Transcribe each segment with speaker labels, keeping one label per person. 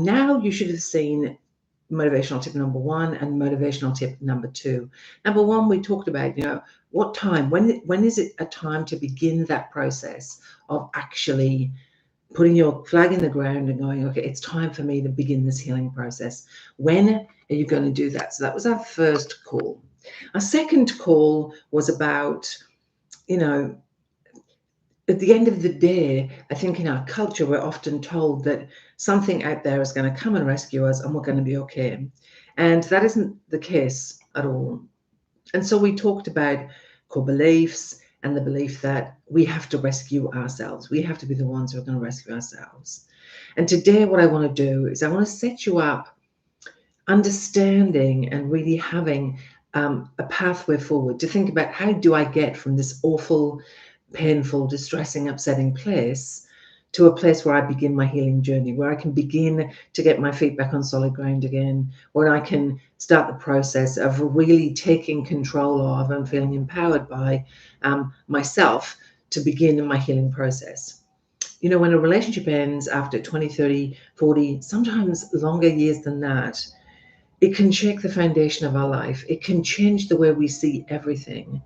Speaker 1: Now you should have seen motivational tip number 1 and motivational tip number 2. Number 1, we talked about, what time, when is it a time to begin that process of actually putting your flag in the ground and going, okay, it's time for me to begin this healing process. When are you going to do that? So that was our first call. Our second call was about, at the end of the day, I think in our culture, we're often told that something out there is going to come and rescue us and we're going to be okay. And that isn't the case at all. And so we talked about core beliefs and the belief that we have to rescue ourselves. We have to be the ones who are going to rescue ourselves. And today, what I want to do is I want to set you up understanding and really having a pathway forward to think about, how do I get from this awful, painful, distressing, upsetting place to a place where I begin my healing journey, where I can begin to get my feet back on solid ground again, where I can start the process of really taking control of and feeling empowered by myself to begin my healing process. When a relationship ends after 20, 30, 40, sometimes longer years than that, it can shake the foundation of our life. It can change the way we see everything.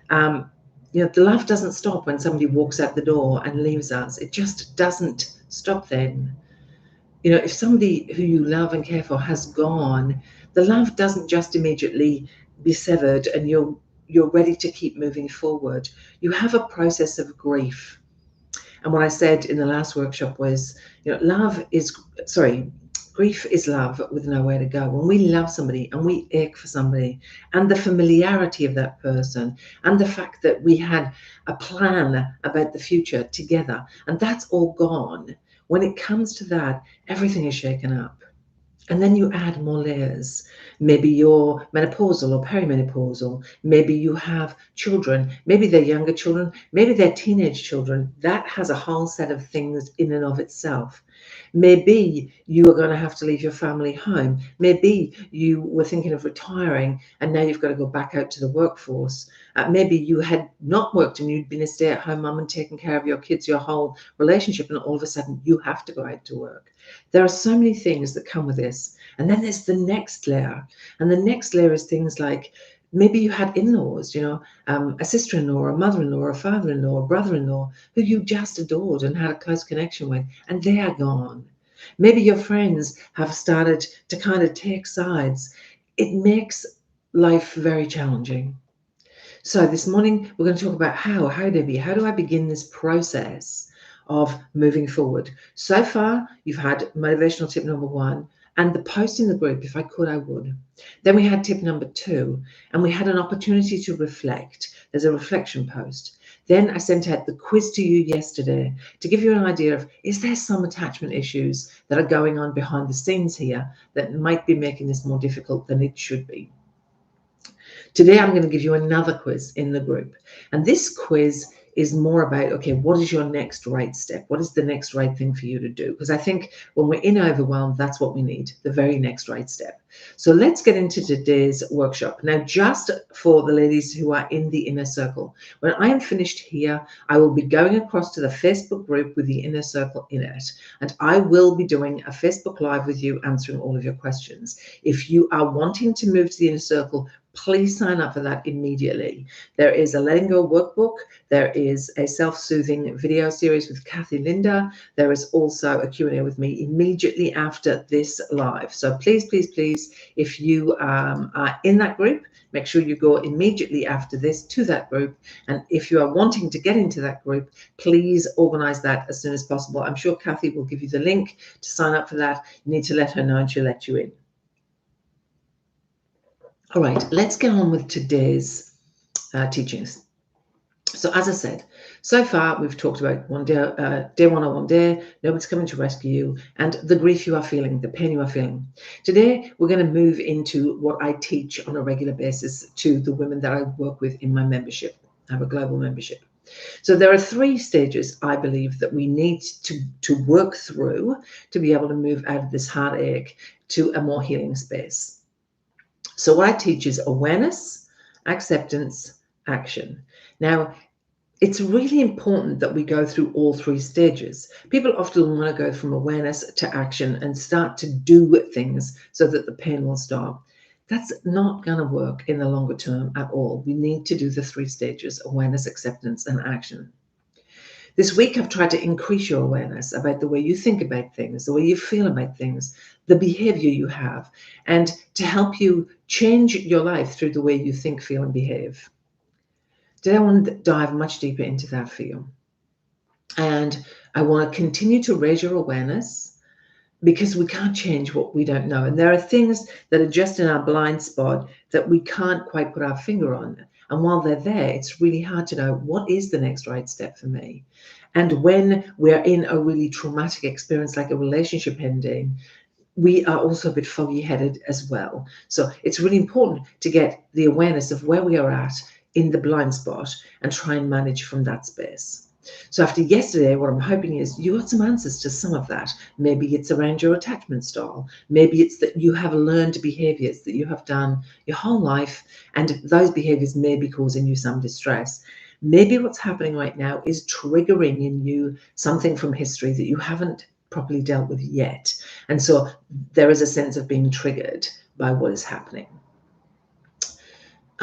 Speaker 1: The love doesn't stop when somebody walks out the door and leaves us. It just doesn't stop then. If somebody who you love and care for has gone, the love doesn't just immediately be severed and you're ready to keep moving forward. You have a process of grief. And what I said in the last workshop was, grief is love with nowhere to go. When we love somebody and we ache for somebody, and the familiarity of that person, and the fact that we had a plan about the future together, and that's all gone. When it comes to that, everything is shaken up. And then you add more layers. Maybe you're menopausal or perimenopausal. Maybe you have children. Maybe they're younger children. Maybe they're teenage children. That has a whole set of things in and of itself. Maybe you are going to have to leave your family home. Maybe you were thinking of retiring and now you've got to go back out to the workforce. Maybe you had not worked and you'd been a stay-at-home mum and taken care of your kids your whole relationship, and all of a sudden you have to go out to work. There are so many things that come with this. And then there's the next layer. And the next layer is things like, maybe you had in-laws, a sister-in-law, a mother-in-law, a father-in-law, a brother-in-law who you just adored and had a close connection with, and they are gone. Maybe your friends have started to kind of take sides. It makes life very challenging. So this morning, we're going to talk about how Debbi, how do I begin this process of moving forward? So far, you've had motivational tip number 1, and the post in the group, if I could, I would. Then we had tip number 2, and we had an opportunity to reflect. There's a reflection post. Then I sent out the quiz to you yesterday to give you an idea of, is there some attachment issues that are going on behind the scenes here that might be making this more difficult than it should be? Today, I'm going to give you another quiz in the group. And this quiz is more about, okay, what is your next right step? What is the next right thing for you to do? Because I think when we're in overwhelm, that's what we need, the very next right step. So let's get into today's workshop. Now, just for the ladies who are in the inner circle, when I am finished here, I will be going across to the Facebook group with the inner circle in it. And I will be doing a Facebook Live with you, answering all of your questions. If you are wanting to move to the inner circle, please sign up for that immediately. There is a letting go workbook. There is a self-soothing video series with Kathy Linda. There is also a Q&A with me immediately after this live. So please, please, please, if you are in that group, make sure you go immediately after this to that group. And if you are wanting to get into that group, please organize that as soon as possible. I'm sure Kathy will give you the link to sign up for that. You need to let her know and she'll let you in. All right, let's get on with today's teachings. So as I said, so far we've talked about day 101 day, nobody's coming to rescue you, and the grief you are feeling, the pain you are feeling. Today, we're going to move into what I teach on a regular basis to the women that I work with in my membership. I have a global membership. So there are 3 stages, I believe, that we need to work through to be able to move out of this heartache to a more healing space. So what I teach is awareness, acceptance, action. Now, It's really important that we go through all three stages. People often want to go from awareness to action and start to do things so that the pain will stop. That's not going to work in the longer term at all. We need to do the three stages: awareness, acceptance, and action. This week, I've tried to increase your awareness about the way you think about things, the way you feel about things, the behavior you have, and to help you change your life through the way you think, feel, and behave. Today, I want to dive much deeper into that for you. And I want to continue to raise your awareness, because we can't change what we don't know. And there are things that are just in our blind spot that we can't quite put our finger on. And while they're there, it's really hard to know what is the next right step for me. And when we're in a really traumatic experience, like a relationship ending, we are also a bit foggy headed as well. So it's really important to get the awareness of where we are at in the blind spot and try and manage from that space. So after yesterday, what I'm hoping is you got some answers to some of that. Maybe it's around your attachment style. Maybe it's that you have learned behaviors that you have done your whole life, and those behaviors may be causing you some distress. Maybe what's happening right now is triggering in you something from history that you haven't properly dealt with yet. And so there is a sense of being triggered by what is happening.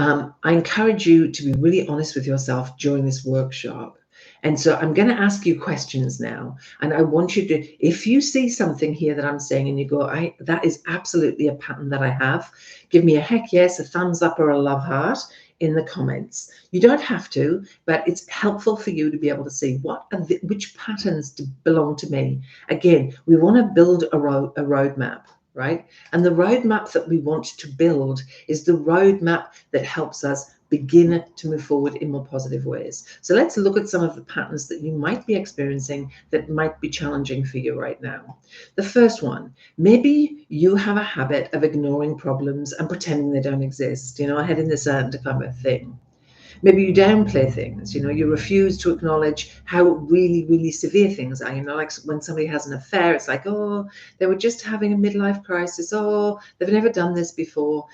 Speaker 1: I encourage you to be really honest with yourself during this workshop. And so I'm going to ask you questions now. And I want you to, if you see something here that I'm saying and you go, that is absolutely a pattern that I have, give me a heck yes, a thumbs up, or a love heart in the comments. You don't have to, but it's helpful for you to be able to see which patterns belong to me. Again, we want to build a roadmap. Right? And the roadmap that we want to build is the roadmap that helps us begin to move forward in more positive ways. So let's look at some of the patterns that you might be experiencing that might be challenging for you right now. The first one, maybe you have a habit of ignoring problems and pretending they don't exist. I had in this kind of thing. Maybe you downplay things, you refuse to acknowledge how really, really severe things are. Like when somebody has an affair, it's like, oh, they were just having a midlife crisis. Oh, they've never done this before.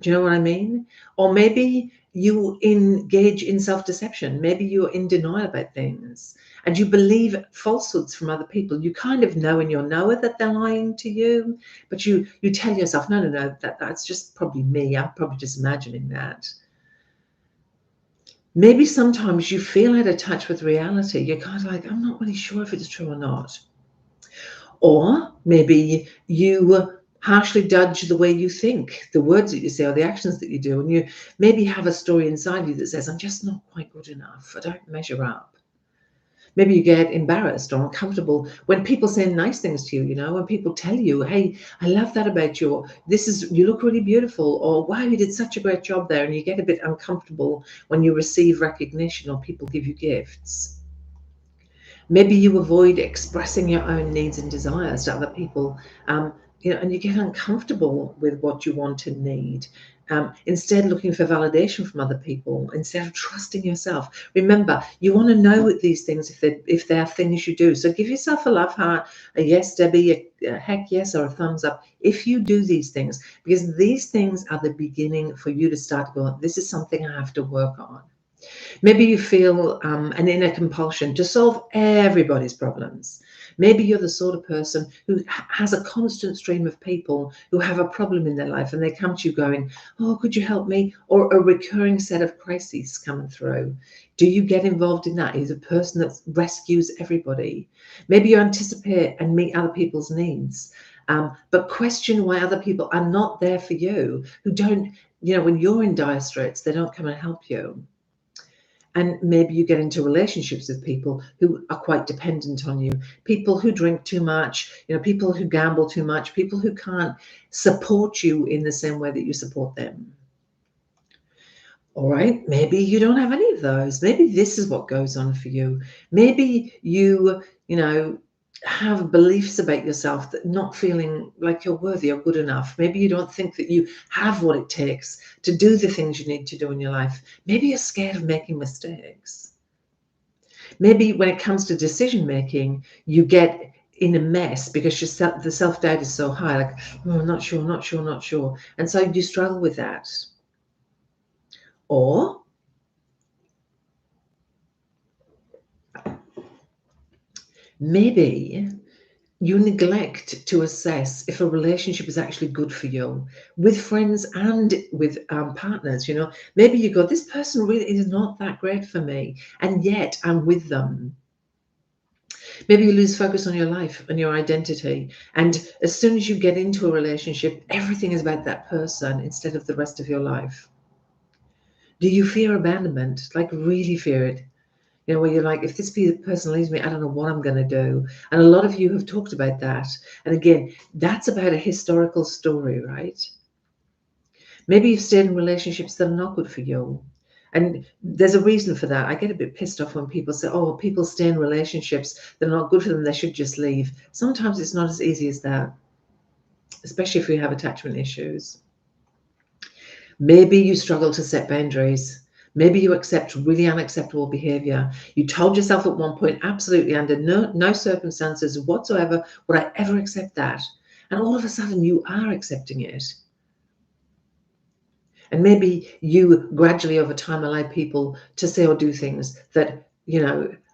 Speaker 1: Do you know what I mean? Or maybe you engage in self-deception. Maybe you're in denial about things and you believe falsehoods from other people. You kind of know in your knower that they're lying to you, but you tell yourself, no, that's just probably me. I'm probably just imagining that. Maybe sometimes you feel out of touch with reality. You're kind of like, I'm not really sure if it's true or not. Or maybe you harshly judge the way you think, the words that you say or the actions that you do. And you maybe have a story inside you that says, I'm just not quite good enough. I don't measure up. Maybe you get embarrassed or uncomfortable when people say nice things to you, when people tell you, hey, I love that about you, or you look really beautiful, or wow, you did such a great job there. And you get a bit uncomfortable when you receive recognition or people give you gifts. Maybe you avoid expressing your own needs and desires to other people, and you get uncomfortable with what you want and need. Instead, looking for validation from other people instead of trusting yourself. Remember, you want to know these things if they are things you do. So give yourself a love heart, a yes, Debbi, a heck yes, or a thumbs up if you do these things, because these things are the beginning for you to start going, this is something I have to work on. Maybe you feel an inner compulsion to solve everybody's problems. Maybe you're the sort of person who has a constant stream of people who have a problem in their life and they come to you going, oh, could you help me? Or a recurring set of crises coming through. Do you get involved in that? Are you the person that rescues everybody? Maybe you anticipate and meet other people's needs, but question why other people are not there for you, who don't, when you're in dire straits, they don't come and help you. And maybe you get into relationships with people who are quite dependent on you, people who drink too much, people who gamble too much, people who can't support you in the same way that you support them. All right, maybe you don't have any of those. Maybe this is what goes on for you. Maybe you have beliefs about yourself that not feeling like you're worthy or good enough. Maybe you don't think that you have what it takes to do the things you need to do in your life. Maybe you're scared of making mistakes. Maybe when it comes to decision making, you get in a mess because the self-doubt is so high, like, oh, I'm not sure, not sure, not sure. And so you struggle with that. Or Maybe you neglect to assess if a relationship is actually good for you with friends and with partners. Maybe you go, this person really is not that great for me, and yet I'm with them. Maybe you lose focus on your life and your identity. And as soon as you get into a relationship, everything is about that person instead of the rest of your life. Do you fear abandonment? Like, really fear it? Where you're like, if this person leaves me, I don't know what I'm going to do. And a lot of you have talked about that. And again, that's about a historical story, right? Maybe you've stayed in relationships that are not good for you. And there's a reason for that. I get a bit pissed off when people say, oh, people stay in relationships that are not good for them, they should just leave. Sometimes it's not as easy as that, especially if you have attachment issues. Maybe you struggle to set boundaries. Maybe you accept really unacceptable behavior. You told yourself at one point, absolutely, under no circumstances whatsoever would I ever accept that. And all of a sudden, you are accepting it. And maybe you gradually over time allow people to say or do things that,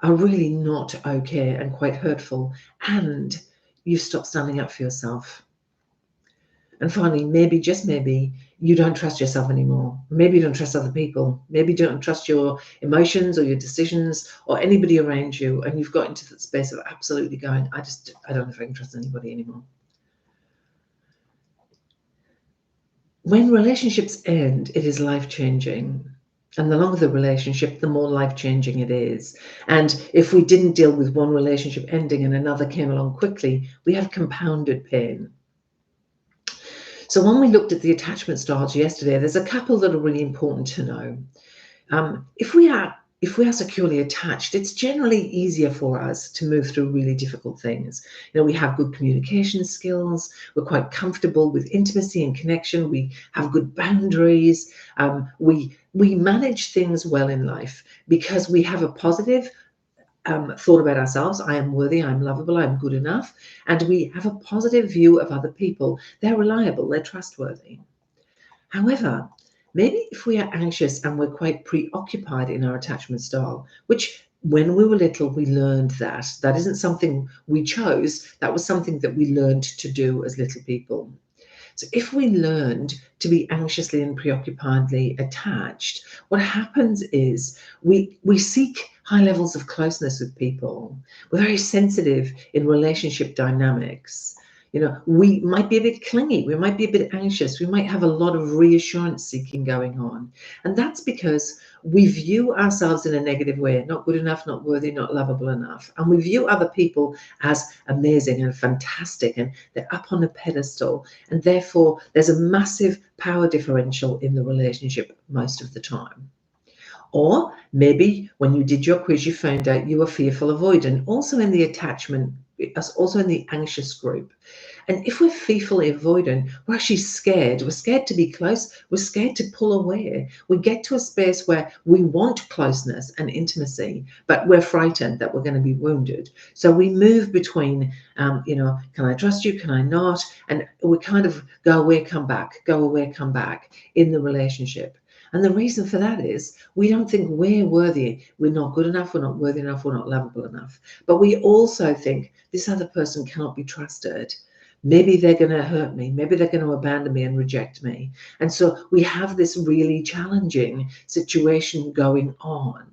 Speaker 1: are really not okay and quite hurtful. And you stop standing up for yourself. And finally, maybe, just maybe, you don't trust yourself anymore. Maybe you don't trust other people. Maybe you don't trust your emotions or your decisions or anybody around you. And you've got into that space of absolutely going, I don't know if I can trust anybody anymore. When relationships end, it is life-changing. And the longer the relationship, the more life-changing it is. And if we didn't deal with one relationship ending and another came along quickly, we have compounded pain. So when we looked at the attachment styles yesterday, there's a couple that are really important to know. If we are securely attached, it's generally easier for us to move through really difficult things. We have good communication skills. We're quite comfortable with intimacy and connection. We have good boundaries. We manage things well in life because we have a positive thought about ourselves. I am worthy, I'm lovable, I'm good enough. And we have a positive view of other people. They're reliable, they're trustworthy. However, maybe if we are anxious and we're quite preoccupied in our attachment style, which when we were little, we learned that isn't something we chose, that was something that we learned to do as little people. So if we learned to be anxiously and preoccupiedly attached, what happens is we seek high levels of closeness with people. We're very sensitive in relationship dynamics. We might be a bit clingy, we might be a bit anxious, we might have a lot of reassurance seeking going on. And that's because we view ourselves in a negative way, not good enough, not worthy, not lovable enough. And we view other people as amazing and fantastic, and they're up on a pedestal. And therefore, there's a massive power differential in the relationship most of the time. Or maybe when you did your quiz, you found out you were fearful avoidant, also in the attachment, also in the anxious group. And if we're fearfully avoidant, we're actually scared. We're scared to be close. We're scared to pull away. We get to a space where we want closeness and intimacy, but we're frightened that we're going to be wounded. So we move between, can I trust you? Can I not? And we kind of go away, come back, go away, come back in the relationship. And the reason for that is we don't think we're worthy. We're not good enough. We're not worthy enough. We're not lovable enough. But we also think this other person cannot be trusted. Maybe they're going to hurt me. Maybe they're going to abandon me and reject me. And so we have this really challenging situation going on.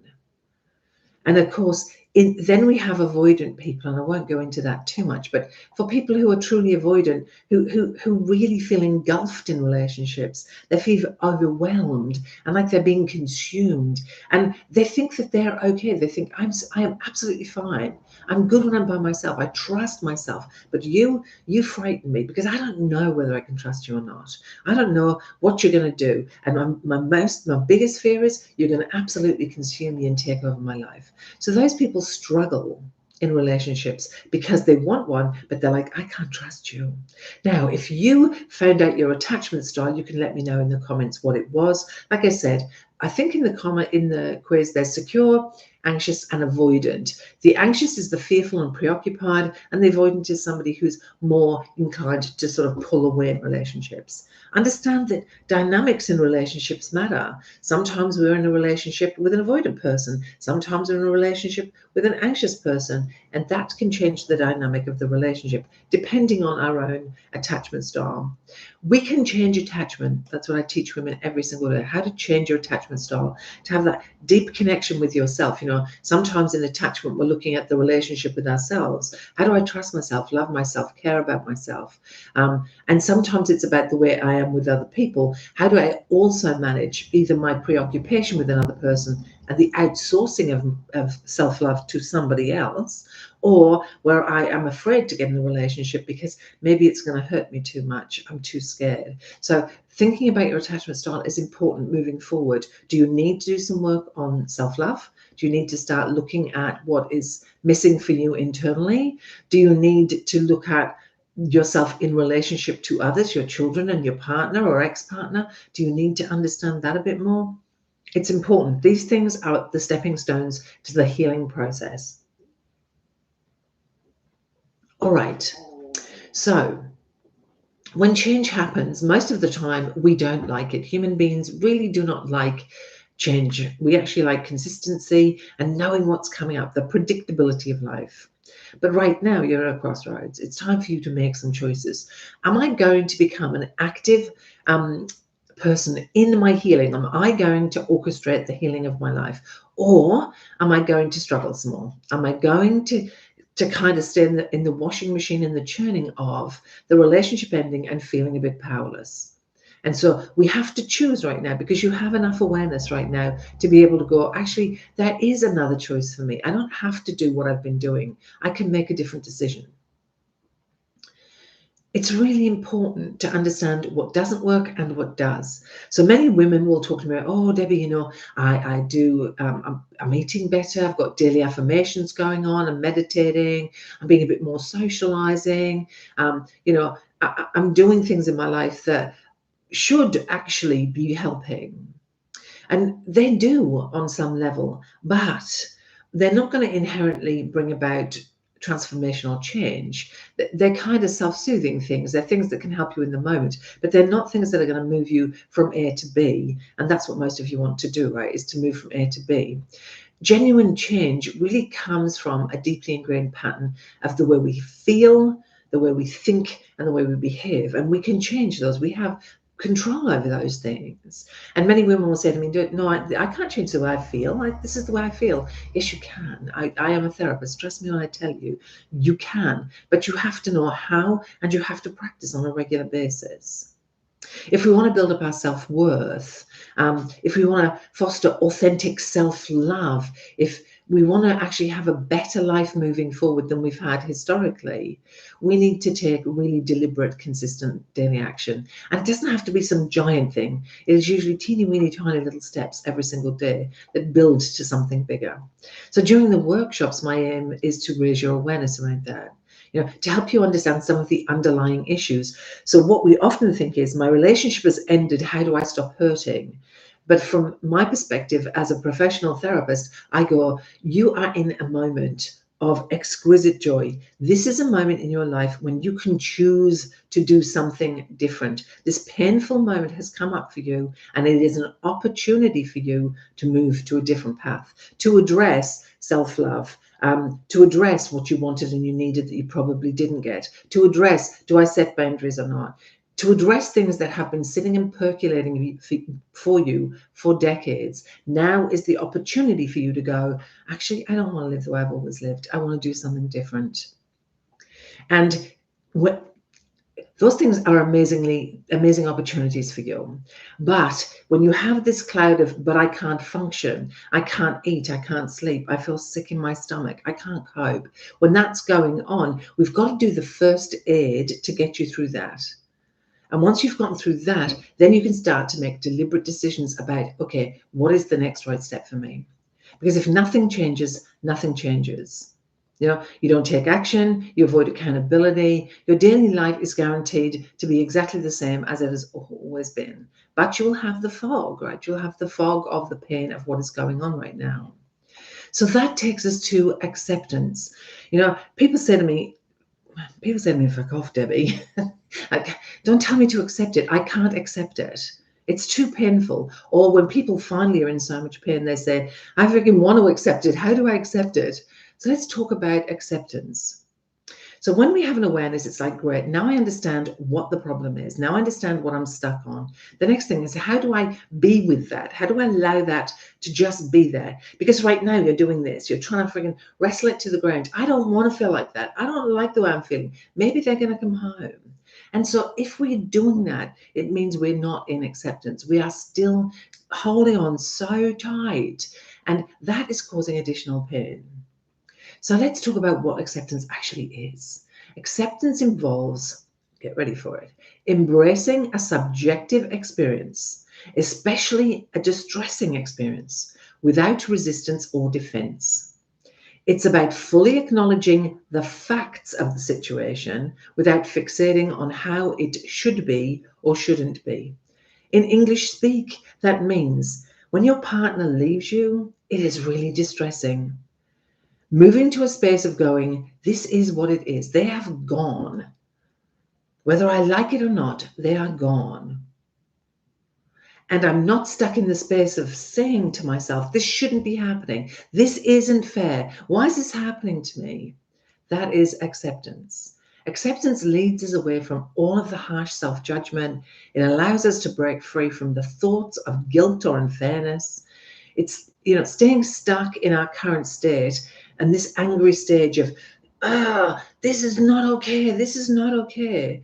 Speaker 1: And of course, then we have avoidant people, and I won't go into that too much, but for people who are truly avoidant, who really feel engulfed in relationships, they feel overwhelmed and like they're being consumed, and they think that they're okay. They think, I am absolutely fine. I'm good when I'm by myself. I trust myself. But you frighten me because I don't know whether I can trust you or not. I don't know what you're going to do. And my biggest fear is you're going to absolutely consume me and take over my life. So those people struggle in relationships because they want one, but they're like, I can't trust you. Now, if you found out your attachment style, you can let me know in the comments what it was. Like I said, I think in the quiz, there's secure, anxious, and avoidant. The anxious is the fearful and preoccupied, and the avoidant is somebody who's more inclined to sort of pull away in relationships. Understand that dynamics in relationships matter. Sometimes we're in a relationship with an avoidant person. Sometimes we're in a relationship with an anxious person, and that can change the dynamic of the relationship depending on our own attachment style. We can change attachment. That's what I teach women every single day, how to change your attachment style, to have that deep connection with yourself. Sometimes in attachment, we're looking at the relationship with ourselves. How do I trust myself, love myself, care about myself? And sometimes it's about the way I am with other people. How do I also manage either my preoccupation with another person and the outsourcing of self-love to somebody else, or where I am afraid to get in a relationship because maybe it's going to hurt me too much. I'm too scared. So thinking about your attachment style is important moving forward. Do you need to do some work on self-love? Do you need to start looking at what is missing for you internally? Do you need to look at yourself in relationship to others, your children and your partner or ex-partner? Do you need to understand that a bit more? It's important. These things are the stepping stones to the healing process. All right. So when change happens, most of the time we don't like it. Human beings really do not like change. We actually like consistency and knowing what's coming up, the predictability of life. But right now you're at a crossroads. It's time for you to make some choices. Am I going to become an active person in my healing? Am I going to orchestrate the healing of my life? Or am I going to struggle some more? Am I going to kind of stay in the washing machine, in the churning of the relationship ending and feeling a bit powerless? And so we have to choose right now, because you have enough awareness right now to be able to go, actually, there is another choice for me. I don't have to do what I've been doing. I can make a different decision. It's really important to understand what doesn't work and what does. So many women will talk to me, oh, Debbie, I do, I'm eating better. I've got daily affirmations going on. I'm meditating. I'm being a bit more socializing. I'm doing things in my life that should actually be helping. And they do on some level, but they're not going to inherently bring about transformational change. They're kind of self-soothing things. They're things that can help you in the moment, but they're not things that are going to move you from A to B. And that's what most of you want to do, right? Is to move from A to B. Genuine change really comes from a deeply ingrained pattern of the way we feel, the way we think, and the way we behave. And we can change those. We have control over those things. And many women will say to me, no, I can't change the way I feel. This is the way I feel. Yes, you can. I am a therapist. Trust me when I tell you, you can. But you have to know how, and you have to practice on a regular basis. If we want to build up our self-worth, if we want to foster authentic self-love, if we want to actually have a better life moving forward than we've had historically, we need to take really deliberate, consistent daily action. And it doesn't have to be some giant thing. It is usually teeny weeny tiny little steps every single day that build to something bigger. So during the workshops, my aim is to raise your awareness around that. To help you understand some of the underlying issues. So what we often think is, my relationship has ended, how do I stop hurting? But from my perspective as a professional therapist, I go, you are in a moment of exquisite joy. This is a moment in your life when you can choose to do something different. This painful moment has come up for you, and it is an opportunity for you to move to a different path, to address self-love, to address what you wanted and you needed that you probably didn't get, to address, do I set boundaries or not? To address things that have been sitting and percolating for you for decades. Now is the opportunity for you to go, actually, I don't want to live the way I've always lived. I want to do something different. And those things are amazing opportunities for you. But when you have this cloud of, but I can't function, I can't eat, I can't sleep, I feel sick in my stomach, I can't cope. When that's going on, we've got to do the first aid to get you through that. And once you've gotten through that, then you can start to make deliberate decisions about, okay, what is the next right step for me? Because if nothing changes, nothing changes. You don't take action, you avoid accountability. Your daily life is guaranteed to be exactly the same as it has always been. But you'll have the fog, right? You'll have the fog of the pain of what is going on right now. So that takes us to acceptance. You know, people say to me, fuck off, Debbie. Like, don't tell me to accept it. I can't accept it. It's too painful. Or when people finally are in so much pain, they say, I freaking want to accept it. How do I accept it? So let's talk about acceptance. So when we have an awareness, it's like, great, now I understand what the problem is. Now I understand what I'm stuck on. The next thing is, how do I be with that? How do I allow that to just be there? Because right now you're doing this. You're trying to freaking wrestle it to the ground. I don't want to feel like that. I don't like the way I'm feeling. Maybe they're going to come home. And so if we're doing that, it means we're not in acceptance. We are still holding on so tight. And that is causing additional pain. So let's talk about what acceptance actually is. Acceptance involves, get ready for it, embracing a subjective experience, especially a distressing experience, without resistance or defense. It's about fully acknowledging the facts of the situation without fixating on how it should be or shouldn't be. In English speak, that means when your partner leaves you, it is really distressing. Moving to a space of going, this is what it is. They have gone. Whether I like it or not, they are gone. And I'm not stuck in the space of saying to myself, this shouldn't be happening. This isn't fair. Why is this happening to me? That is acceptance. Acceptance leads us away from all of the harsh self-judgment. It allows us to break free from the thoughts of guilt or unfairness. It's, staying stuck in our current state and this angry stage of, this is not okay, this is not okay.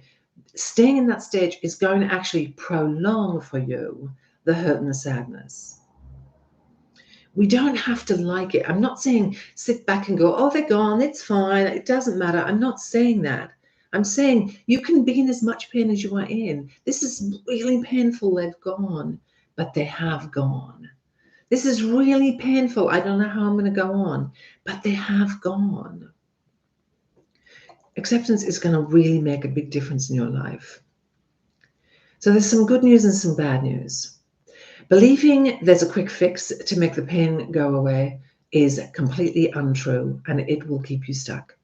Speaker 1: Staying in that stage is going to actually prolong for you the hurt and the sadness. We don't have to like it. I'm not saying sit back and go, oh, they're gone, it's fine, it doesn't matter. I'm not saying that. I'm saying you can be in as much pain as you are in. This is really painful, they've gone, but they have gone. This is really painful. I don't know how I'm going to go on, but they have gone. Acceptance is going to really make a big difference in your life. So there's some good news and some bad news. Believing there's a quick fix to make the pain go away is completely untrue, and it will keep you stuck.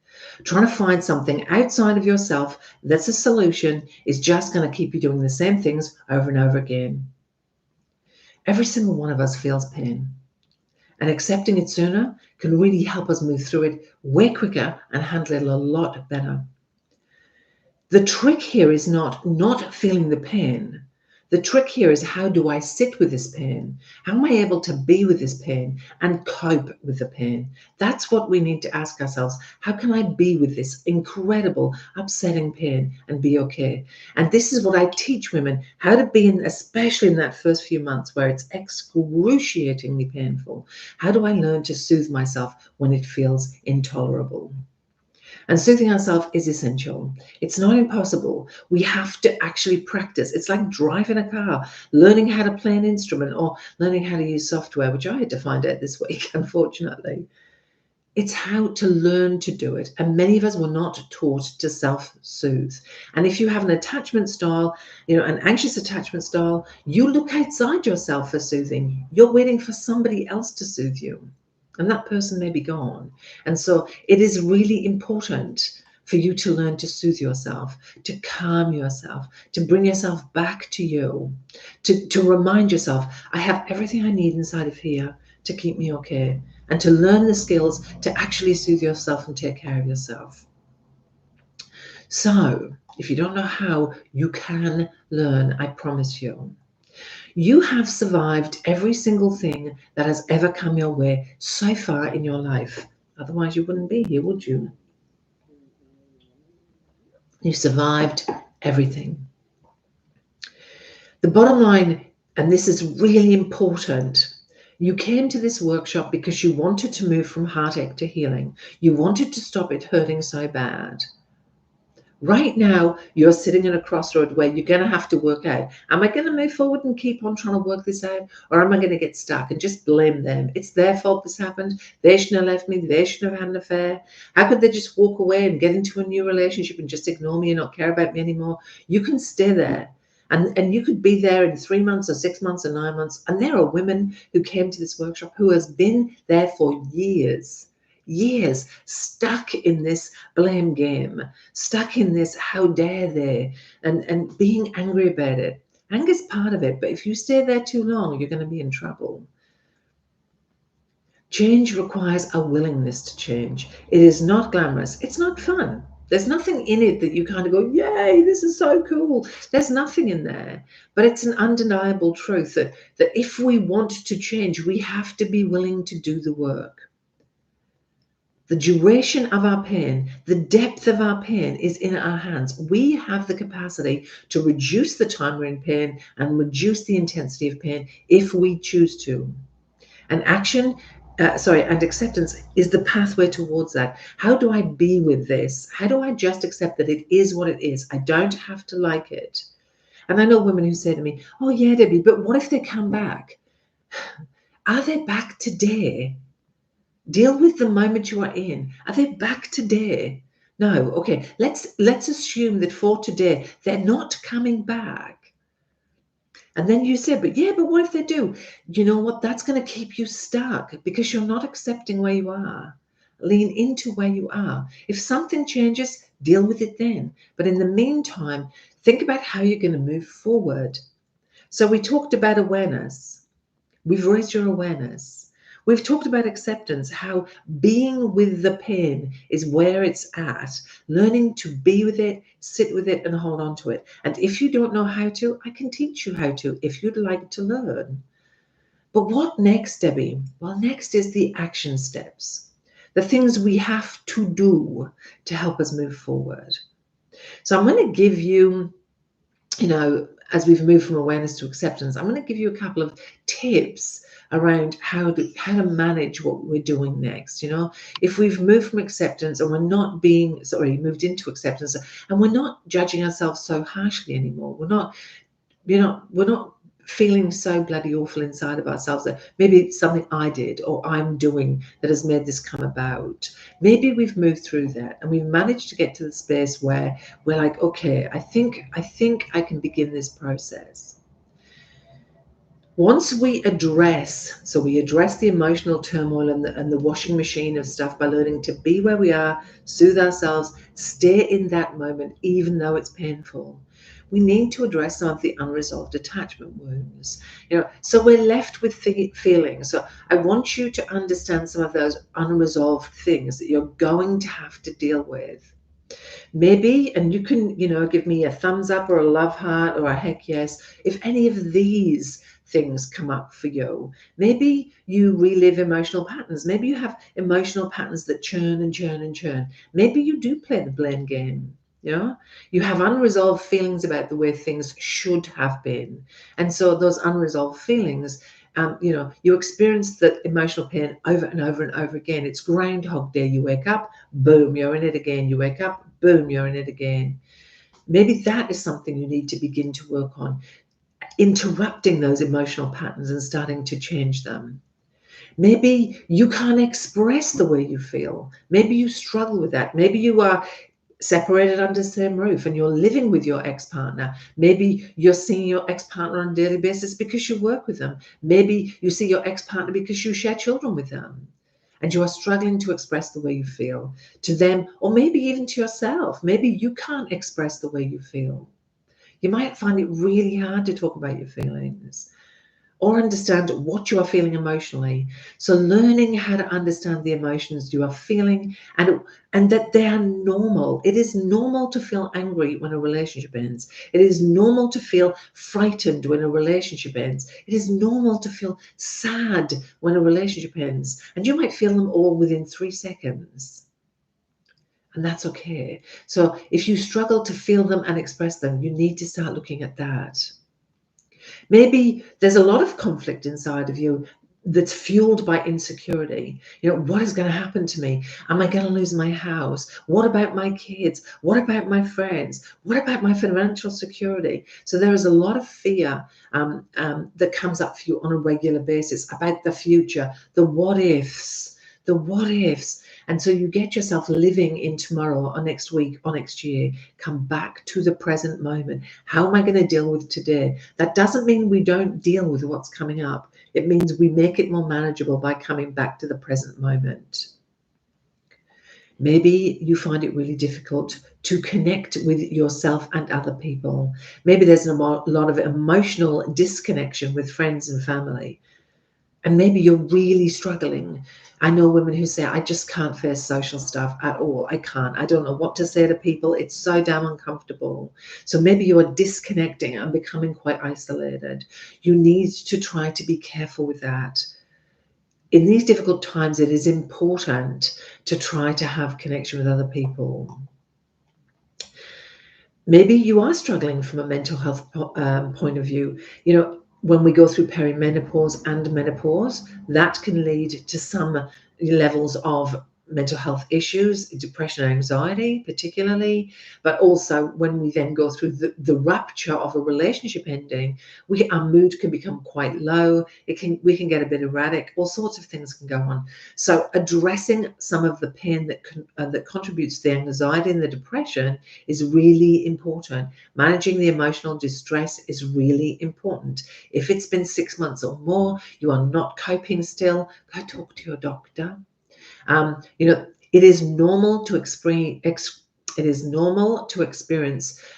Speaker 1: Trying to find something outside of yourself that's a solution is just going to keep you doing the same things over and over again. Every single one of us feels pain, and accepting it sooner can really help us move through it way quicker and handle it a lot better. The trick here is not feeling the pain. The trick here is, how do I sit with this pain? How am I able to be with this pain and cope with the pain? That's what we need to ask ourselves. How can I be with this incredible, upsetting pain and be okay? And this is what I teach women, how to be in, especially in that first few months where it's excruciatingly painful. How do I learn to soothe myself when it feels intolerable? And soothing ourselves is essential. It's not impossible. We have to actually practice. It's like driving a car, learning how to play an instrument, or learning how to use software, which I had to find out this week, unfortunately. It's how to learn to do it. And many of us were not taught to self-soothe. And if you have an attachment style, an anxious attachment style, you look outside yourself for soothing. You're waiting for somebody else to soothe you. And that person may be gone. And so it is really important for you to learn to soothe yourself, to calm yourself, to bring yourself back to you, to remind yourself, I have everything I need inside of here to keep me okay, and to learn the skills to actually soothe yourself and take care of yourself. So if you don't know how, you can learn, I promise you. You have survived every single thing that has ever come your way so far in your life. Otherwise, you wouldn't be here, would you? You survived everything. The bottom line, and this is really important, you came to this workshop because you wanted to move from heartache to healing. You wanted to stop it hurting so bad. Right now, you're sitting in a crossroad where you're going to have to work out, am I going to move forward and keep on trying to work this out, or am I going to get stuck and just blame them? It's their fault this happened. They shouldn't have left me. They shouldn't have had an affair. How could they just walk away and get into a new relationship and just ignore me and not care about me anymore? You can stay there. And you could be there in 3 months or 6 months or 9 months. And there are women who came to this workshop who has been there for years, stuck in this blame game, stuck in this how dare they, and being angry about it. Anger is part of it, but if you stay there too long, you're going to be in trouble. Change requires a willingness to change. It is not glamorous. It's not fun. There's nothing in it that you kind of go, yay, this is so cool. There's nothing in there. But it's an undeniable truth that if we want to change, we have to be willing to do the work. The duration of our pain, the depth of our pain is in our hands. We have the capacity to reduce the time we're in pain and reduce the intensity of pain if we choose to. And and acceptance is the pathway towards that. How do I be with this? How do I just accept that it is what it is? I don't have to like it. And I know women who say to me, oh yeah, Debbie, but what if they come back? Are they back today? Deal with the moment you are in. Are they back today? No. Okay, let's assume that for today, they're not coming back. And then you say, but what if they do? You know what? That's going to keep you stuck because you're not accepting where you are. Lean into where you are. If something changes, deal with it then. But in the meantime, think about how you're going to move forward. So we talked about awareness. We've raised your awareness. We've talked about acceptance, how being with the pain is where it's at, learning to be with it, sit with it, and hold on to it. And if you don't know how to, I can teach you how to if you'd like to learn. But what next, Debbie? Well, next is the action steps, the things we have to do to help us move forward. So I'm going to give you, as we've moved from awareness to acceptance, I'm going to give you a couple of tips around how to manage what we're doing next. If we've moved from acceptance and we're not moved into acceptance and we're not judging ourselves so harshly anymore, we're not feeling so bloody awful inside of ourselves that maybe it's something I did or I'm doing that has made this come about. Maybe we've moved through that and we've managed to get to the space where we're like, okay, I think I can begin this process. Once we address the emotional turmoil and the washing machine of stuff by learning to be where we are, soothe ourselves, stay in that moment, even though it's painful. We need to address some of the unresolved attachment wounds. So we're left with feelings. So I want you to understand some of those unresolved things that you're going to have to deal with. Maybe, and you can, give me a thumbs up or a love heart or a heck yes, if any of these things come up for you. Maybe you relive emotional patterns. Maybe you have emotional patterns that churn and churn and churn. Maybe you do play the blame game. You have unresolved feelings about the way things should have been. And so those unresolved feelings, you experience that emotional pain over and over and over again. It's Groundhog Day. You wake up, boom, you're in it again. You wake up, boom, you're in it again. Maybe that is something you need to begin to work on, interrupting those emotional patterns and starting to change them. Maybe you can't express the way you feel. Maybe you struggle with that. Maybe you are separated under the same roof and you're living with your ex-partner. Maybe you're seeing your ex-partner on a daily basis because you work with them. Maybe you see your ex-partner because you share children with them and you are struggling to express the way you feel to them, or maybe even to yourself. Maybe you can't express the way you feel. You might find it really hard to talk about your feelings or understand what you are feeling emotionally. So learning how to understand the emotions you are feeling and that they are normal. It is normal to feel angry when a relationship ends. It is normal to feel frightened when a relationship ends. It is normal to feel sad when a relationship ends. And you might feel them all within 3 seconds. And that's okay. So if you struggle to feel them and express them, you need to start looking at that. Maybe there's a lot of conflict inside of you that's fueled by insecurity. What is going to happen to me? Am I going to lose my house? What about my kids? What about my friends? What about my financial security? So there is a lot of fear that comes up for you on a regular basis about the future, the what ifs. And so you get yourself living in tomorrow or next week or next year. Come back to the present moment. How am I going to deal with today? That doesn't mean we don't deal with what's coming up. It means we make it more manageable by coming back to the present moment. Maybe you find it really difficult to connect with yourself and other people. Maybe there's a lot of emotional disconnection with friends and family. And maybe you're really struggling. I know women who say, I just can't face social stuff at all. I can't. I don't know what to say to people. It's so damn uncomfortable. So maybe you are disconnecting and becoming quite isolated. You need to try to be careful with that. In these difficult times, it is important to try to have connection with other people. Maybe you are struggling from a mental health point of view. When we go through perimenopause and menopause, that can lead to some levels of mental health issues, depression and anxiety particularly, but also when we then go through the rupture of a relationship ending, our mood can become quite low. We can get a bit erratic. All sorts of things can go on. So addressing some of the pain that contributes to the anxiety and the depression is really important. Managing the emotional distress is really important. If it's been 6 months or more, you are not coping still, go talk to your doctor. It is normal to experience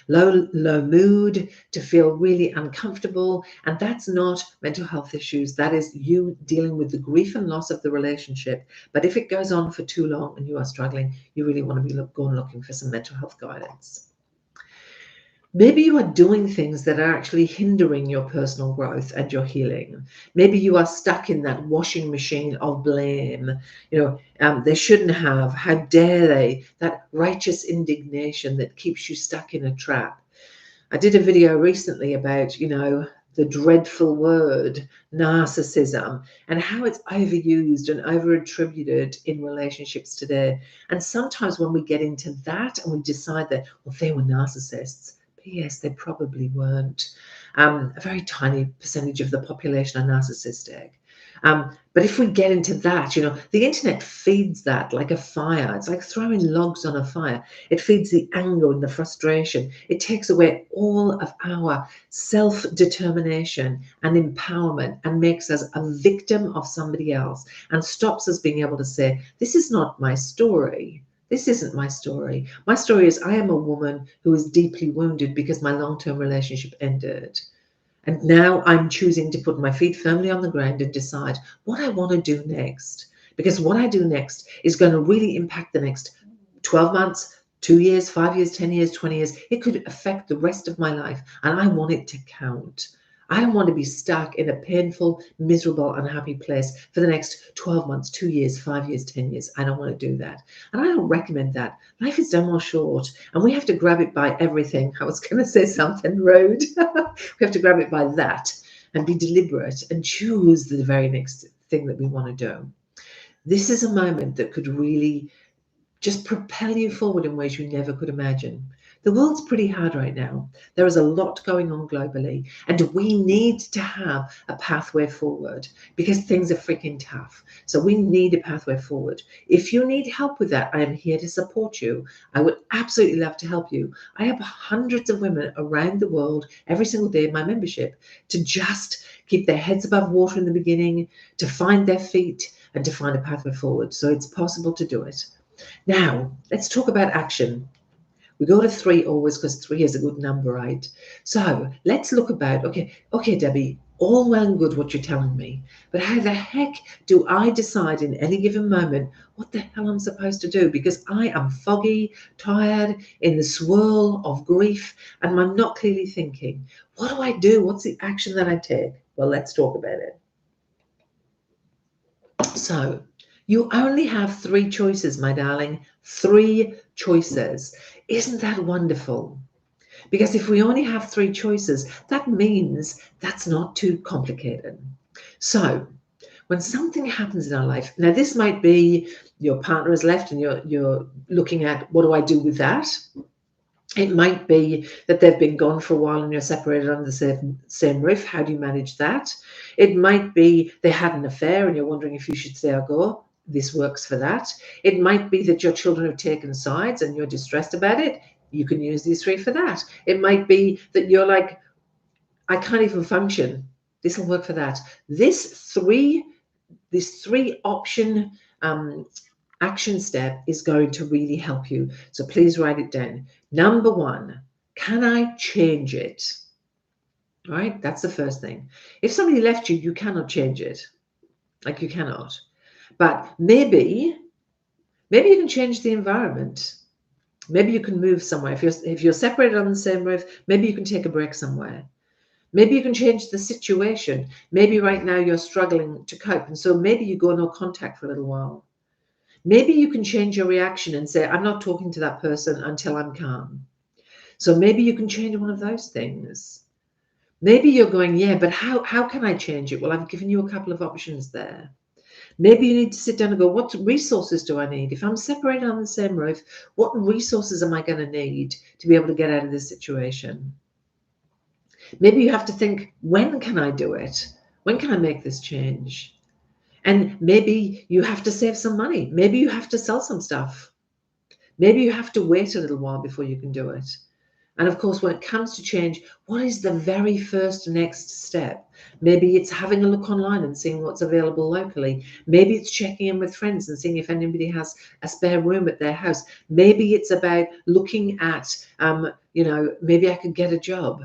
Speaker 1: low mood, to feel really uncomfortable, and that's not mental health issues. That is you dealing with the grief and loss of the relationship. But if it goes on for too long and you are struggling, you really want to be going looking for some mental health guidance. Maybe you are doing things that are actually hindering your personal growth and your healing. Maybe you are stuck in that washing machine of blame. They shouldn't have. How dare they? That righteous indignation that keeps you stuck in a trap. I did a video recently about, the dreadful word narcissism and how it's overused and over-attributed in relationships today. And sometimes when we get into that and we decide that, well, they were narcissists, P.S. they probably weren't. A very tiny percentage of the population are narcissistic. But if we get into that, the internet feeds that like a fire. It's like throwing logs on a fire. It feeds the anger and the frustration. It takes away all of our self-determination and empowerment and makes us a victim of somebody else and stops us being able to say, this is not my story. This isn't my story. My story is I am a woman who is deeply wounded because my long-term relationship ended. And now I'm choosing to put my feet firmly on the ground and decide what I want to do next. Because what I do next is going to really impact the next 12 months, 2 years, 5 years, 10 years, 20 years. It could affect the rest of my life. And I want it to count. I don't want to be stuck in a painful, miserable, unhappy place for the next 12 months, 2 years, 5 years, 10 years. I don't want to do that. And I don't recommend that. Life is damn well short and we have to grab it by everything. I was going to say something rude. We have to grab it by that and be deliberate and choose the very next thing that we want to do. This is a moment that could really just propel you forward in ways you never could imagine. The world's pretty hard right now. There is a lot going on globally, and we need to have a pathway forward because things are freaking tough. So we need a pathway forward. If you need help with that, I am here to support you. I would absolutely love to help you. I have hundreds of women around the world every single day in my membership to just keep their heads above water in the beginning, to find their feet, and to find a pathway forward. So it's possible to do it. Now, let's talk about action. We go to 3 always because 3 is a good number, right? So let's look about, okay, Debbi, all well and good what you're telling me, but how the heck do I decide in any given moment what the hell I'm supposed to do? Because I am foggy, tired, in the swirl of grief, and I'm not clearly thinking. What do I do? What's the action that I take? Well, let's talk about it. So you only have 3 choices, my darling. 3 choices. Isn't that wonderful? Because if we only have 3 choices, that means that's not too complicated. So when something happens in our life, now this might be your partner has left and you're looking at, what do I do with that? It might be that they've been gone for a while and you're separated under the same roof. How do you manage that? It might be they had an affair and you're wondering if you should stay or go. This works for that. It might be that your children have taken sides and you're distressed about it. You can use these three for that. It might be that you're like, I can't even function. This will work for that. This three option action step is going to really help you. So please write it down. Number one, can I change it? Right? That's the first thing. If somebody left you, you cannot change it. Like, you cannot. But maybe you can change the environment. Maybe you can move somewhere. If you're separated on the same roof, maybe you can take a break somewhere. Maybe you can change the situation. Maybe right now you're struggling to cope, and so maybe you go no contact for a little while. Maybe you can change your reaction and say, I'm not talking to that person until I'm calm. So maybe you can change one of those things. Maybe you're going, yeah, but how can I change it? Well, I've given you a couple of options there. Maybe you need to sit down and go, what resources do I need? If I'm separated on the same roof, what resources am I going to need to be able to get out of this situation? Maybe you have to think, when can I do it? When can I make this change? And maybe you have to save some money. Maybe you have to sell some stuff. Maybe you have to wait a little while before you can do it. And of course, when it comes to change, what is the very first next step? Maybe it's having a look online and seeing what's available locally. Maybe it's checking in with friends and seeing if anybody has a spare room at their house. Maybe it's about looking at, maybe I could get a job.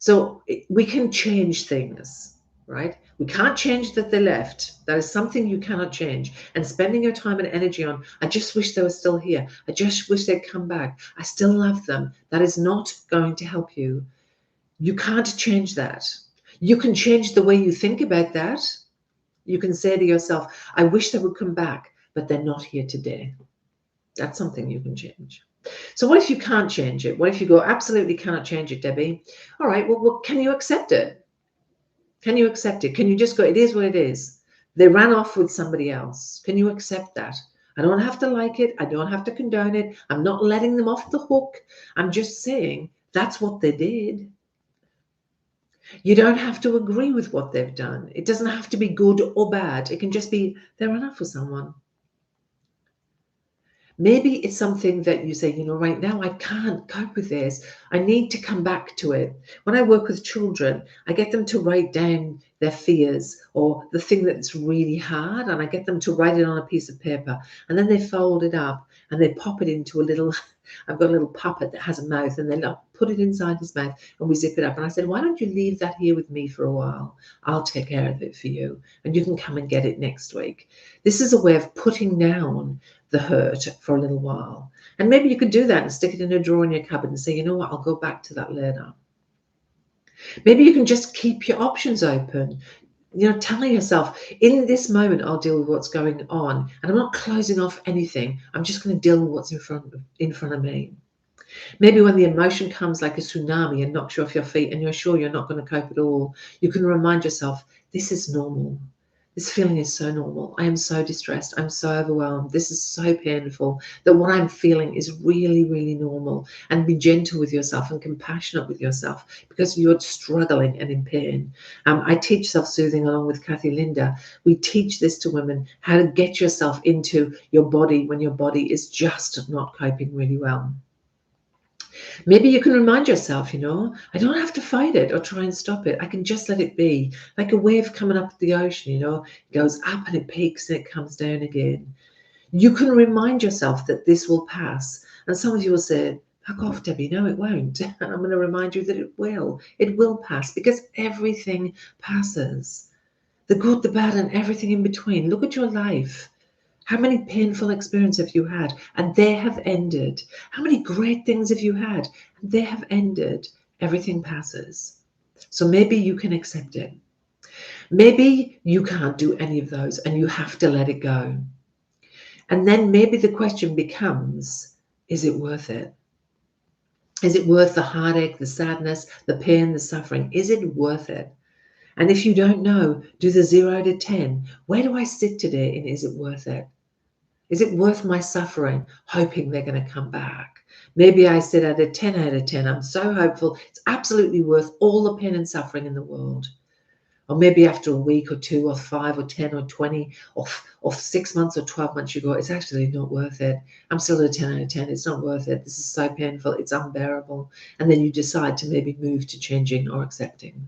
Speaker 1: So we can change things, right? We can't change that they left. That is something you cannot change. And spending your time and energy on, I just wish they were still here. I just wish they'd come back. I still love them. That is not going to help you. You can't change that. You can change the way you think about that. You can say to yourself, I wish they would come back, but they're not here today. That's something you can change. So what if you can't change it? What if you go, absolutely cannot change it, Debbie? All right, well, can you accept it? Can you accept it? Can you just go, it is what it is? They ran off with somebody else. Can you accept that? I don't have to like it. I don't have to condone it. I'm not letting them off the hook. I'm just saying that's what they did. You don't have to agree with what they've done. It doesn't have to be good or bad. It can just be they ran off with someone. Maybe it's something that you say, right now I can't cope with this. I need to come back to it. When I work with children, I get them to write down their fears or the thing that's really hard, and I get them to write it on a piece of paper, and then they fold it up and they pop it into I've got a little puppet that has a mouth, and they put it inside his mouth and we zip it up. And I said, why don't you leave that here with me for a while? I'll take care of it for you and you can come and get it next week. This is a way of putting down the hurt for a little while. And maybe you could do that and stick it in a drawer in your cupboard and say, you know what, I'll go back to that later. Maybe you can just keep your options open. Telling yourself, in this moment, I'll deal with what's going on. And I'm not closing off anything. I'm just going to deal with what's in front of me. Maybe when the emotion comes like a tsunami and knocks you off your feet and you're sure you're not going to cope at all, you can remind yourself, this is normal. This feeling is so normal. I am so distressed. I'm so overwhelmed. This is so painful that what I'm feeling is really, really normal. And be gentle with yourself and compassionate with yourself because you're struggling and in pain. I teach self-soothing along with Kathy Linda. We teach this to women, how to get yourself into your body when your body is just not coping really well. Maybe you can remind yourself, I don't have to fight it or try and stop it. I can just let it be. Like a wave coming up the ocean, it goes up and it peaks and it comes down again. You can remind yourself that this will pass. And some of you will say, fuck off, Debbie. No, it won't. And I'm going to remind you that it will. It will pass because everything passes. The good, the bad, and everything in between. Look at your life. How many painful experiences have you had and they have ended? How many great things have you had and they have ended? Everything passes. So maybe you can accept it. Maybe you can't do any of those and you have to let it go. And then maybe the question becomes, is it worth it? Is it worth the heartache, the sadness, the pain, the suffering? Is it worth it? And if you don't know, do the 0 to 10. Where do I sit today in is it worth it? Is it worth my suffering, hoping they're going to come back? Maybe I said at a 10 out of 10, I'm so hopeful. It's absolutely worth all the pain and suffering in the world. Or maybe after a week or 2 or 5 or 10 or 20 or 6 months or 12 months, you go, it's actually not worth it. I'm still at a 10 out of 10. It's not worth it. This is so painful. It's unbearable. And then you decide to maybe move to changing or accepting.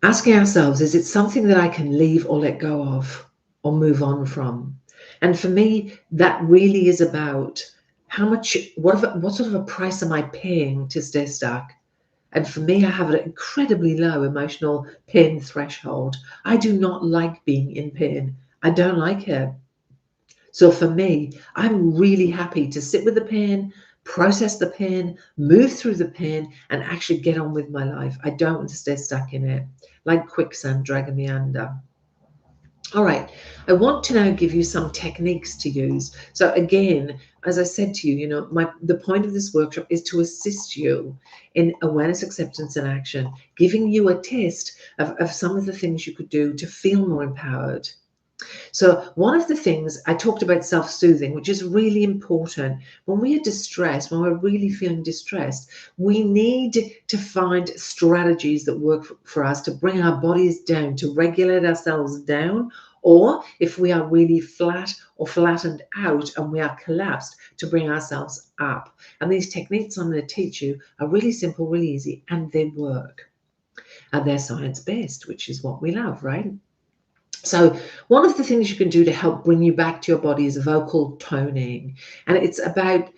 Speaker 1: Asking ourselves, is it something that I can leave or let go of or move on from? And for me, that really is about how much, what sort of a price am I paying to stay stuck? And for me, I have an incredibly low emotional pain threshold. I do not like being in pain. I don't like it. So for me, I'm really happy to sit with the pain, process the pain, move through the pain, and actually get on with my life. I don't want to stay stuck in it, like quicksand dragging me under. All right, I want to now give you some techniques to use. So again, as I said to you, the point of this workshop is to assist you in awareness, acceptance, and action, giving you a taste of some of the things you could do to feel more empowered. So one of the things I talked about self-soothing, which is really important. When we are distressed, when we're really feeling distressed, we need to find strategies that work for us to bring our bodies down, to regulate ourselves down, or if we are really flat or flattened out and we are collapsed, to bring ourselves up. And these techniques I'm going to teach you are really simple, really easy, and they work. And they're science-based, which is what we love, right? So one of the things you can do to help bring you back to your body is vocal toning. And it's about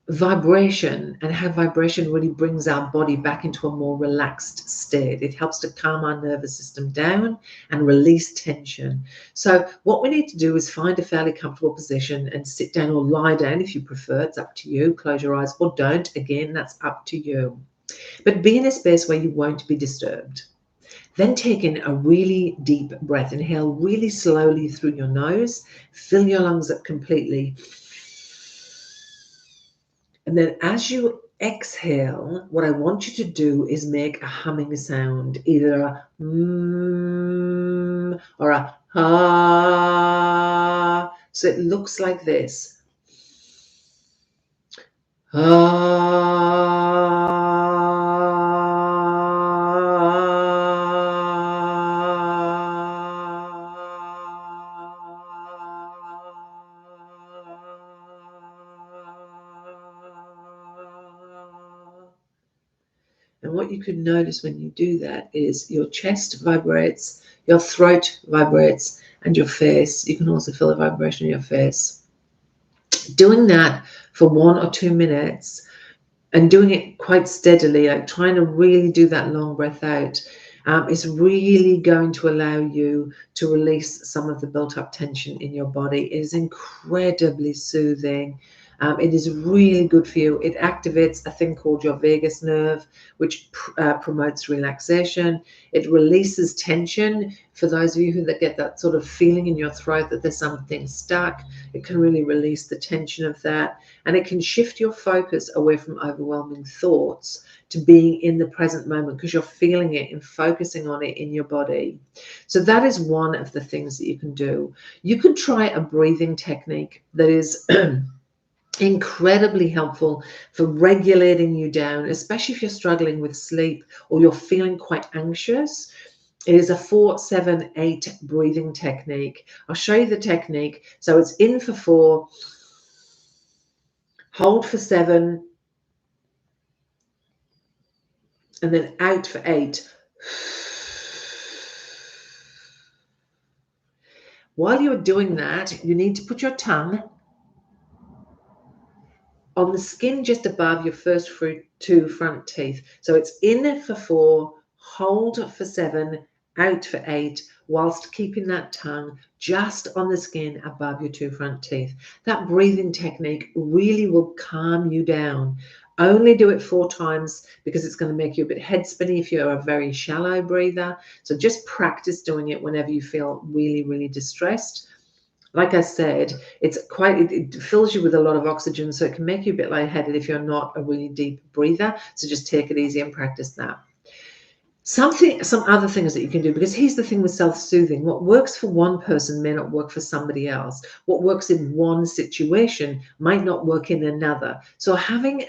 Speaker 1: vibration and how vibration really brings our body back into a more relaxed state. It helps to calm our nervous system down and release tension. So what we need to do is find a fairly comfortable position and sit down or lie down if you prefer. It's up to you. Close your eyes or don't. Again, that's up to you. But be in a space where you won't be disturbed. Then take in a really deep breath. Inhale really slowly through your nose. Fill your lungs up completely. And then as you exhale, what I want you to do is make a humming sound, either a or a ah. So it looks like this. And what you can notice when you do that is your chest vibrates, your throat vibrates, and your face. You can also feel the vibration in your face. Doing that for 1 or 2 minutes and doing it quite steadily, like trying to really do that long breath out, is really going to allow you to release some of the built up tension in your body. It is incredibly soothing. It is really good for you. It activates a thing called your vagus nerve, which promotes relaxation. It releases tension. For those of you that get that sort of feeling in your throat that there's something stuck, it can really release the tension of that. And it can shift your focus away from overwhelming thoughts to being in the present moment, because you're feeling it and focusing on it in your body. So that is one of the things that you can do. You can try a breathing technique that is incredibly helpful for regulating you down, especially if you're struggling with sleep or you're feeling quite anxious. It is a 4-7-8 breathing technique. I'll show you the technique. So it's in for 4, hold for 7, and then out for 8. While you're doing that, you need to put your tongue on the skin just above your first 2 front teeth. So it's in for 4, hold for 7, out for 8, whilst keeping that tongue just on the skin above your 2 front teeth. That breathing technique really will calm you down. Only do it 4 times because it's going to make you a bit head spinny if you're a very shallow breather. So just practice doing it whenever you feel really, really distressed. Like I said, it fills you with a lot of oxygen, so it can make you a bit lightheaded if you're not a really deep breather. So just take it easy and practice that. Some other things that you can do, because here's the thing with self-soothing. What works for one person may not work for somebody else. What works in one situation might not work in another. So having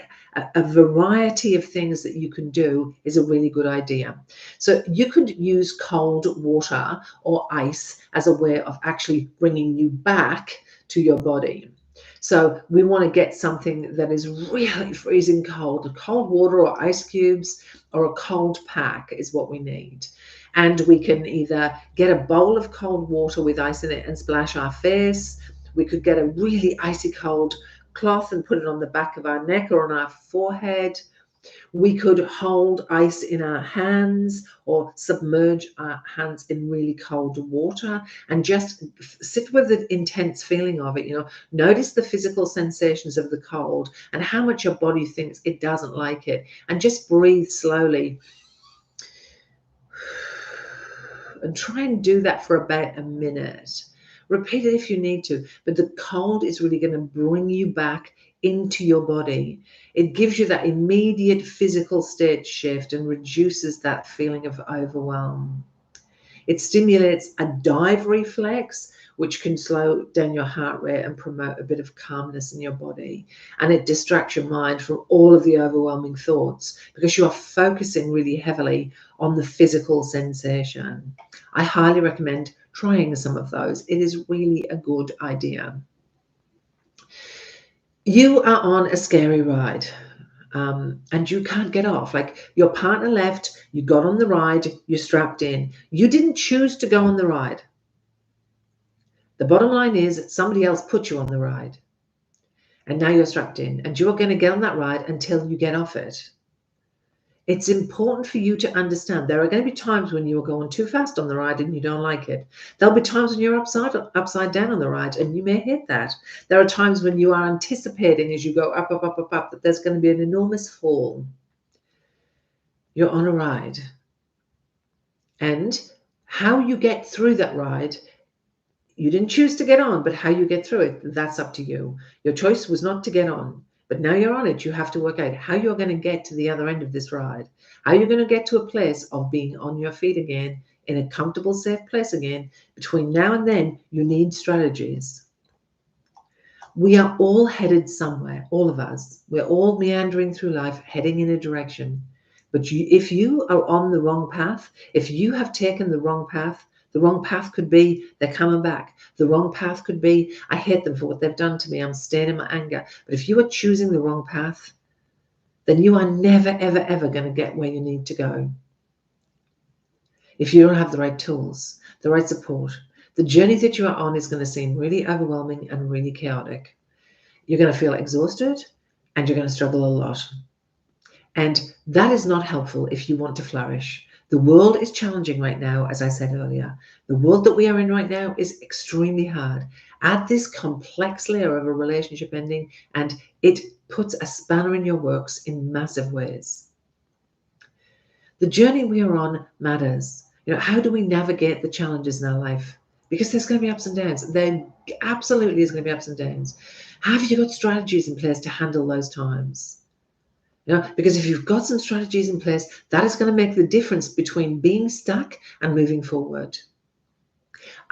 Speaker 1: a variety of things that you can do is a really good idea. So you could use cold water or ice as a way of actually bringing you back to your body. So we want to get something that is really freezing cold. Cold water or ice cubes or a cold pack is what we need. And we can either get a bowl of cold water with ice in it and splash our face. We could get a really icy cold cloth and put it on the back of our neck or on our forehead. We could hold ice in our hands or submerge our hands in really cold water and just sit with the intense feeling of it. Notice the physical sensations of the cold and how much your body thinks it doesn't like it, and just breathe slowly. And try and do that for about a minute. Repeat it if you need to, but the cold is really going to bring you back into your body. It gives you that immediate physical state shift and reduces that feeling of overwhelm. It stimulates a dive reflex, which can slow down your heart rate and promote a bit of calmness in your body. And it distracts your mind from all of the overwhelming thoughts because you are focusing really heavily on the physical sensation. I highly recommend trying some of those. It is really a good idea. You are on a scary ride. And you can't get off. Like, your partner left, you got on the ride, you're strapped in. You didn't choose to go on the ride. The bottom line is somebody else put you on the ride. And now you're strapped in, and you're going to get on that ride until you get off it. It's important for you to understand there are going to be times when you are going too fast on the ride and you don't like it. There'll be times when you're upside down on the ride and you may hate that. There are times when you are anticipating as you go up, up, up, up, up, that there's going to be an enormous fall. You're on a ride. And how you get through that ride, you didn't choose to get on, but how you get through it, that's up to you. Your choice was not to get on. But now you're on it, you have to work out how you're going to get to the other end of this ride. How you're going to get to a place of being on your feet again, in a comfortable, safe place again. Between now and then, you need strategies. We are all headed somewhere, all of us. We're all meandering through life, heading in a direction. But if you are on the wrong path, if you have taken the wrong path could be they're coming back. The wrong path could be I hate them for what they've done to me. I'm staying in my anger. But if you are choosing the wrong path, then you are never, ever, ever going to get where you need to go. If you don't have the right tools, the right support, the journey that you are on is going to seem really overwhelming and really chaotic. You're going to feel exhausted and you're going to struggle a lot. And that is not helpful if you want to flourish. The world is challenging right now, as I said earlier. The world that we are in right now is extremely hard. Add this complex layer of a relationship ending, and it puts a spanner in your works in massive ways. The journey we are on matters. How do we navigate the challenges in our life? Because there's going to be ups and downs. There absolutely is going to be ups and downs. Have you got strategies in place to handle those times? Because if you've got some strategies in place, that is going to make the difference between being stuck and moving forward.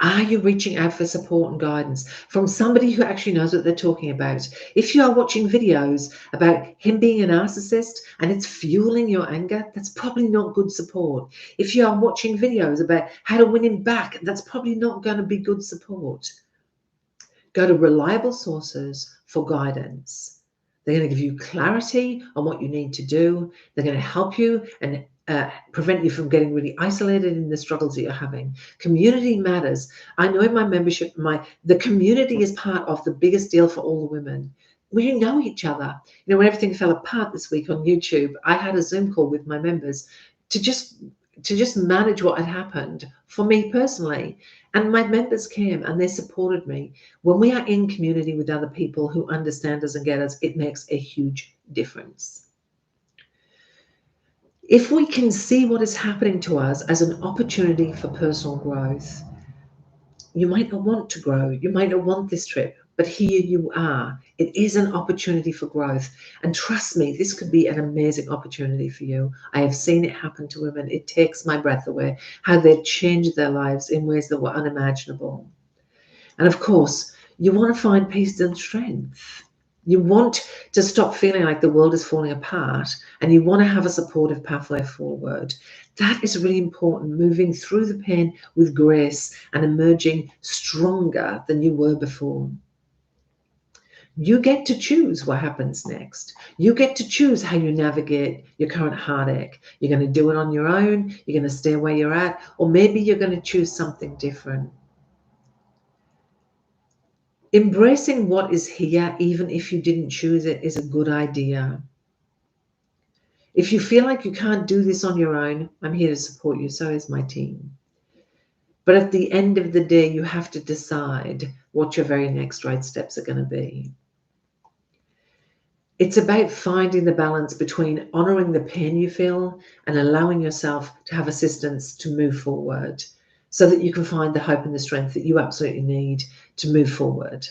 Speaker 1: Are you reaching out for support and guidance from somebody who actually knows what they're talking about? If you are watching videos about him being a narcissist and it's fueling your anger, that's probably not good support. If you are watching videos about how to win him back, that's probably not going to be good support. Go to reliable sources for guidance. They're going to give you clarity on what you need to do. They're going to help you and prevent you from getting really isolated in the struggles that you're having. Community matters. I know in my membership, the community is part of the biggest deal for all the women. We know each other. When everything fell apart this week on YouTube, I had a Zoom call with my members to just manage what had happened for me personally. And my members came and they supported me. When we are in community with other people who understand us and get us, it makes a huge difference. If we can see what is happening to us as an opportunity for personal growth, you might not want to grow. You might not want this trip, but here you are. It is an opportunity for growth. And trust me, this could be an amazing opportunity for you. I have seen it happen to women. It takes my breath away, how they've changed their lives in ways that were unimaginable. And of course, you want to find peace and strength. You want to stop feeling like the world is falling apart, and you want to have a supportive pathway forward. That is really important, moving through the pain with grace and emerging stronger than you were before. You get to choose what happens next. You get to choose how you navigate your current heartache. You're going to do it on your own, you're going to stay where you're at, or maybe you're going to choose something different. Embracing what is here, even if you didn't choose it, is a good idea. If you feel like you can't do this on your own, I'm here to support you. So is my team. But at the end of the day, you have to decide what your very next right steps are going to be. It's about finding the balance between honoring the pain you feel and allowing yourself to have assistance to move forward so that you can find the hope and the strength that you absolutely need to move forward.